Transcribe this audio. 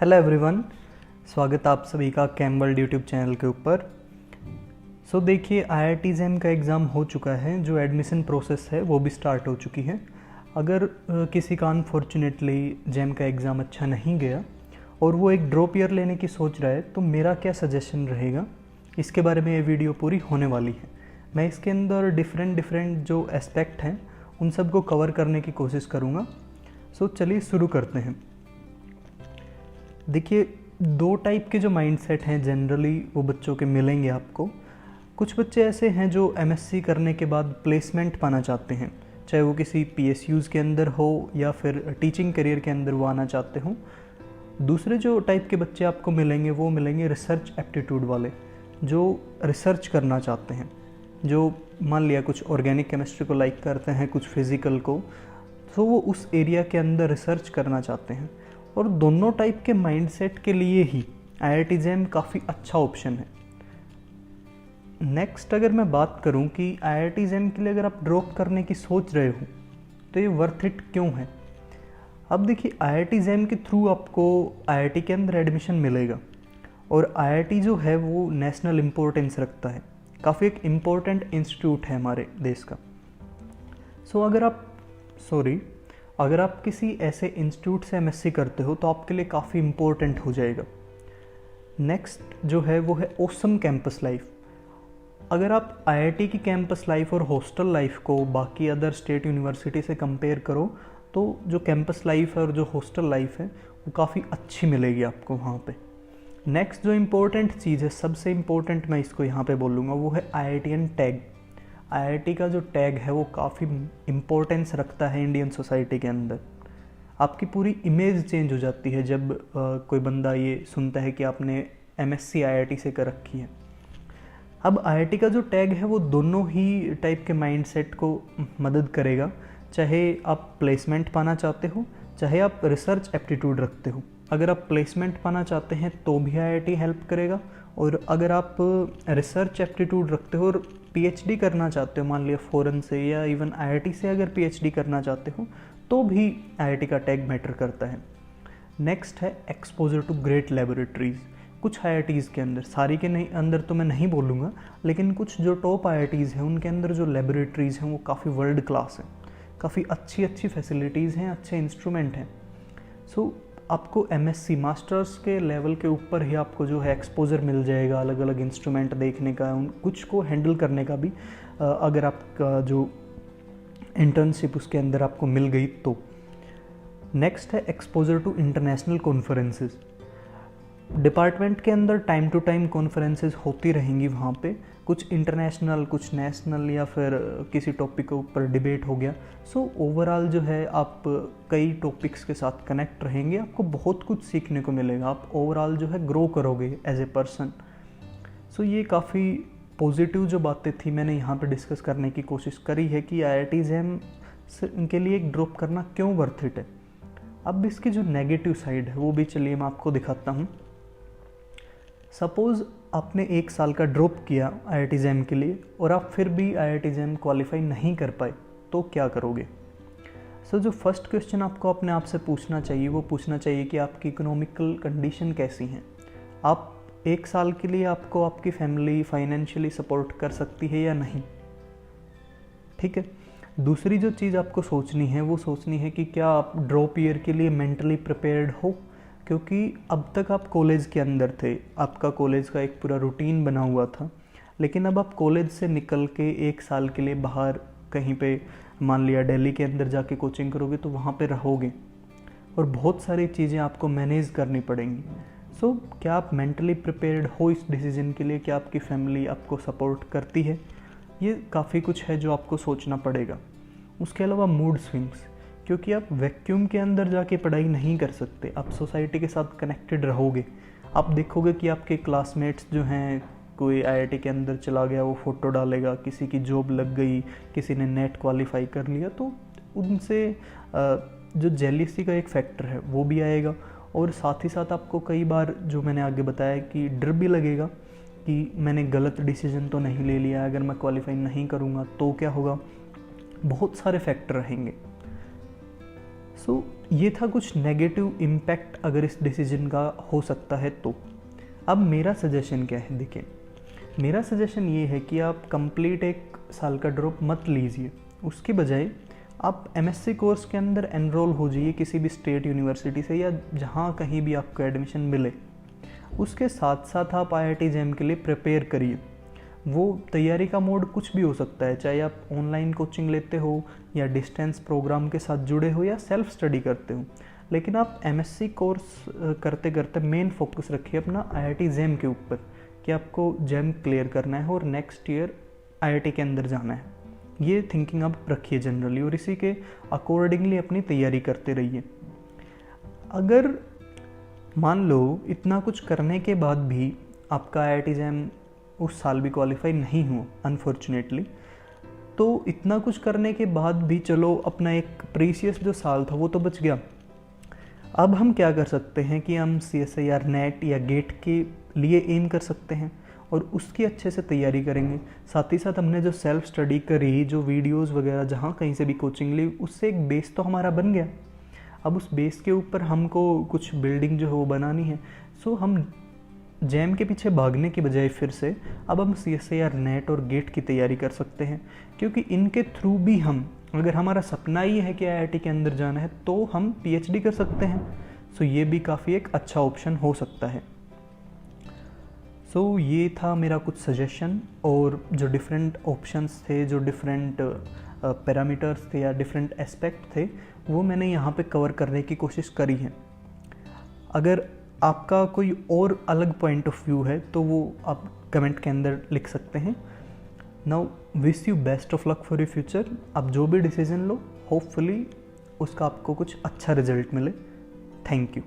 Hello everyone, स्वागत आप सभी का कैमवर्ल्ड यूट्यूब चैनल के ऊपर। देखिए, IIT JAM का एग्ज़ाम हो चुका है। जो एडमिशन प्रोसेस है वो भी स्टार्ट हो चुकी है। अगर किसी का अनफॉर्चुनेटली JAM का एग्ज़ाम अच्छा नहीं गया और वो एक ड्रॉप ईयर लेने की सोच रहा है, तो मेरा क्या सजेशन रहेगा, इसके बारे में ये वीडियो पूरी होने वाली है। मैं इसके अंदर डिफरेंट जो एस्पेक्ट हैं उन सबको कवर करने की कोशिश करूँगा। चलिए शुरू करते हैं। देखिए, दो टाइप के जो माइंडसेट हैं जनरली वो बच्चों के मिलेंगे आपको। कुछ बच्चे ऐसे हैं जो MSc करने के बाद प्लेसमेंट पाना चाहते हैं, चाहे वो किसी PSUs के अंदर हो या फिर टीचिंग करियर के अंदर वो आना चाहते हो। दूसरे जो टाइप के बच्चे आपको मिलेंगे वो मिलेंगे रिसर्च एप्टीट्यूड वाले, जो रिसर्च करना चाहते हैं, जो मान लिया कुछ ऑर्गेनिक केमिस्ट्री को लाइक करते हैं, कुछ फिज़िकल को, तो वो उस एरिया के अंदर रिसर्च करना चाहते हैं। और दोनों टाइप के माइंडसेट के लिए ही IIT JAM काफ़ी अच्छा ऑप्शन है। नेक्स्ट, अगर मैं बात करूं कि IIT JAM के लिए अगर आप ड्रॉप करने की सोच रहे हो तो ये वर्थ इट क्यों है। अब देखिए, IIT JAM के थ्रू आपको IIT के अंदर एडमिशन मिलेगा और IIT जो है वो नेशनल इम्पोर्टेंस रखता है, काफ़ी एक इम्पोर्टेंट इंस्टीट्यूट है हमारे देश का। अगर आप किसी ऐसे इंस्टीट्यूट से MSc करते हो तो आपके लिए काफ़ी इम्पोर्टेंट हो जाएगा। नेक्स्ट जो है वो है ऑसम कैंपस लाइफ। अगर आप IIT की कैंपस लाइफ और हॉस्टल लाइफ को बाकी अदर स्टेट यूनिवर्सिटी से कंपेयर करो तो जो कैंपस लाइफ है और जो हॉस्टल लाइफ है वो काफ़ी अच्छी मिलेगी आपको वहाँ पे। नेक्स्ट जो इम्पोर्टेंट चीज़ है, सबसे इम्पोर्टेंट मैं इसको यहाँ पे बोलूँगा, वो है IITian टैग। IIT का जो टैग है वो काफ़ी इम्पोर्टेंस रखता है इंडियन सोसाइटी के अंदर। आपकी पूरी इमेज चेंज हो जाती है जब कोई बंदा ये सुनता है कि आपने MSc IIT से कर रखी है। अब IIT का जो टैग है वो दोनों ही टाइप के माइंडसेट को मदद करेगा, चाहे आप प्लेसमेंट पाना चाहते हो, चाहे आप रिसर्च एप्टीट्यूड रखते हो। अगर आप प्लेसमेंट पाना चाहते हैं तो भी IIT हेल्प करेगा, और अगर आप रिसर्च एप्टीट्यूड रखते हो और PhD करना चाहते हो, मान लिया फॉरेन से या इवन IIT से अगर PhD करना चाहते हो, तो भी IIT का टैग मैटर करता है। नेक्स्ट है एक्सपोजर टू ग्रेट लेबोरेटरीज़। कुछ IITs के अंदर, सारी के नहीं अंदर तो मैं नहीं बोलूँगा, लेकिन कुछ जो टॉप IITs हैं उनके अंदर जो लेबोरेटरीज़ हैं वो काफ़ी वर्ल्ड क्लास हैं, काफ़ी अच्छी फैसिलिटीज़ हैं, अच्छे इंस्ट्रूमेंट हैं। आपको MSc मास्टर्स के लेवल के ऊपर ही आपको जो है एक्सपोजर मिल जाएगा, अलग अलग इंस्ट्रूमेंट देखने का, उन कुछ को हैंडल करने का भी, अगर आपका जो इंटर्नशिप उसके अंदर आपको मिल गई तो। नेक्स्ट है exposure to international conferences. Department के अंदर टाइम टू टाइम कॉन्फ्रेंसेस होती रहेंगी वहाँ पे, कुछ इंटरनेशनल, कुछ नेशनल, या फिर किसी टॉपिक के ऊपर डिबेट हो गया। ओवरऑल जो है आप कई टॉपिक्स के साथ कनेक्ट रहेंगे, आपको बहुत कुछ सीखने को मिलेगा, आप ओवरऑल जो है ग्रो करोगे एज ए पर्सन। ये काफ़ी पॉजिटिव जो बातें थी मैंने यहाँ पे डिस्कस करने की कोशिश करी है कि IIT JAM के लिए एक ड्रॉप करना क्यों वर्थ इट है। अब इसकी जो नेगेटिव साइड है वो भी चलिए मैं आपको दिखाता हूँ। सपोज़ आपने 1 साल का ड्रॉप किया IIT JAM के लिए और आप फिर भी IIT JAM क्वालिफाई नहीं कर पाए, तो क्या करोगे। जो फर्स्ट क्वेश्चन आपको अपने आप से पूछना चाहिए वो पूछना चाहिए कि आपकी इकोनॉमिकल कंडीशन कैसी हैं। आप 1 साल के लिए आपको आपकी फैमिली फाइनेंशियली सपोर्ट कर सकती है या नहीं, ठीक है। दूसरी जो चीज़ आपको सोचनी है वो सोचनी है कि क्या आप ड्रॉप ईयर के लिए मेंटली प्रिपेयर्ड हो, क्योंकि अब तक आप कॉलेज के अंदर थे, आपका कॉलेज का एक पूरा रूटीन बना हुआ था, लेकिन अब आप कॉलेज से निकल के 1 साल के लिए बाहर कहीं पे, मान लिया दिल्ली के अंदर जाके कोचिंग करोगे, तो वहाँ पे रहोगे और बहुत सारी चीज़ें आपको मैनेज करनी पड़ेंगी। क्या आप मेंटली प्रिपेयर्ड हो इस डिसीज़न के लिए, क्या आपकी फैमिली आपको सपोर्ट करती है, ये काफ़ी कुछ है जो आपको सोचना पड़ेगा। उसके अलावा मूड स्विंग्स, क्योंकि आप वैक्यूम के अंदर जाके पढ़ाई नहीं कर सकते, आप सोसाइटी के साथ कनेक्टेड रहोगे। आप देखोगे कि आपके क्लासमेट्स जो हैं, कोई IIT के अंदर चला गया वो फ़ोटो डालेगा, किसी की जॉब लग गई, किसी ने नेट क्वालिफाई कर लिया, तो उनसे जो जेलिसी का एक फैक्टर है वो भी आएगा। और साथ ही साथ आपको कई बार, जो मैंने आगे बताया, कि डर भी लगेगा कि मैंने गलत डिसीजन तो नहीं ले लिया, अगर मैं क्वालिफाई नहीं करूँगा तो क्या होगा। बहुत सारे फैक्टर रहेंगे। ये था कुछ नेगेटिव इम्पैक्ट अगर इस डिसीजन का हो सकता है तो। अब मेरा सजेशन क्या है, देखिए मेरा सजेशन ये है कि आप कंप्लीट 1 साल का ड्रॉप मत लीजिए, उसके बजाय आप एमएससी कोर्स के अंदर एनरोल हो जाइए किसी भी स्टेट यूनिवर्सिटी से, या जहाँ कहीं भी आपको एडमिशन मिले। उसके साथ साथ आप आईआईटी जेईई के लिए प्रिपेयर करिए। वो तैयारी का मोड कुछ भी हो सकता है, चाहे आप ऑनलाइन कोचिंग लेते हो या डिस्टेंस प्रोग्राम के साथ जुड़े हो या सेल्फ स्टडी करते हो, लेकिन आप एमएससी कोर्स करते करते मेन फोकस रखिए अपना आईआईटी जेईई के ऊपर कि आपको जेईई क्लियर करना है और नेक्स्ट ईयर आईआईटी के अंदर जाना है। ये थिंकिंग आप रखिए जनरली, और इसी के अकॉर्डिंगली अपनी तैयारी करते रहिए। अगर मान लो इतना कुछ करने के बाद भी आपका आईआईटी जेईई उस साल भी क्वालिफाई नहीं हुआ अनफॉर्चुनेटली, तो इतना कुछ करने के बाद भी चलो अपना एक प्रीशियस जो साल था वो तो बच गया। अब हम क्या कर सकते हैं कि हम CSIR नेट या गेट के लिए एम कर सकते हैं और उसकी अच्छे से तैयारी करेंगे। साथ ही साथ हमने जो सेल्फ स्टडी करी, जो वीडियोस वगैरह जहाँ कहीं से भी कोचिंग ली, उससे एक बेस तो हमारा बन गया। अब उस बेस के ऊपर हमको कुछ बिल्डिंग जो है वो बनानी है। सो हम जेईई के पीछे भागने की बजाय फिर से अब हम CSIR नेट और गेट की तैयारी कर सकते हैं, क्योंकि इनके थ्रू भी हम, अगर हमारा सपना ही है कि आईआईटी के अंदर जाना है, तो हम PhD कर सकते हैं। सो ये भी काफ़ी एक अच्छा ऑप्शन हो सकता है। सो ये था मेरा कुछ सजेशन, और जो डिफरेंट ऑप्शंस थे, जो डिफरेंट पैरामीटर्स थे या डिफरेंट एस्पेक्ट थे, वो मैंने यहाँ पे कवर करने की कोशिश करी है। अगर आपका कोई और अलग पॉइंट ऑफ व्यू है तो वो आप कमेंट के अंदर लिख सकते हैं। Now wish you best of luck for your future. आप जो भी डिसीजन लो, होपफुली उसका आपको कुछ अच्छा रिजल्ट मिले। Thank you.